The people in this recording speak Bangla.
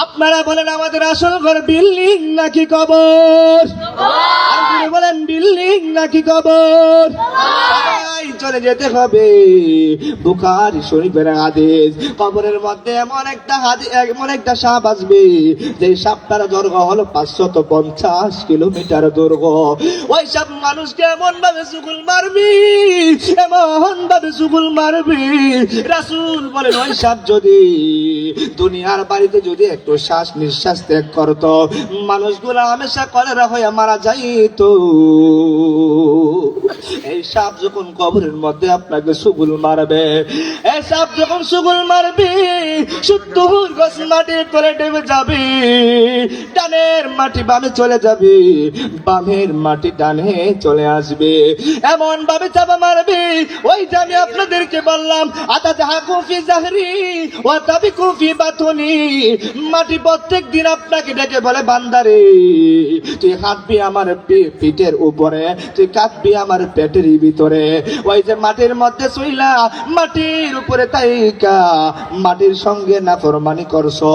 আপনারা বলেন আমাদের আসল ঘর বিল্ডিং নাকি কবর? আপনি বলেন বিল্ডিং নাকি কবর? সবাই চলে যেতে হবে। বুখারী শরীফের হাদিস, কবরের মধ্যে এমন একটা সাপ আসবে যে সাপটার দৈর্ঘ্য হলো 550 কিলোমিটার দৈর্ঘ্য। ওই সাপ মানুষকে এমন ভাবে চুগুল মারবি, এমন ভাবে চুগুল মারবি, রাসূল বলেন ওই সাপ যদি দুনিয়ার বাড়িতে যদি একটু শ্বাস নিঃশ্বাস ত্যাগ করতো, মানুষগুলো হামেশা কলেরা হয়ে মারা যাইতো। এই সাপ যখন কবরের মধ্যে আপনাকে সুগুল মারবে, এই সাপ যখন সুগুল মারবে, 70 গজ মাটির তলে ডেবে যাবে, ডানের মাটি বামে চলে যাবে, বামের মাটি ডানে চলে আসবে, এমন ভাবে চাপা মারবে। ওইটা আমি আপনাদেরকে বললাম, আতা জাহাকু ফি জাহরি ওয়া তাবিকু ফি বাতুনি। মাটি প্রত্যেক দিন আপনাকে ডেকে বলে, বান্দারে তুই হাঁটবি আমার পিঠের উপরে, তুই কাঁদবি আমার পেটের ভিতরে। ওই যে মাটির মধ্যে শুইলা, মাটির উপরে তাইকা মাটির সঙ্গে নাফরমানি করছো,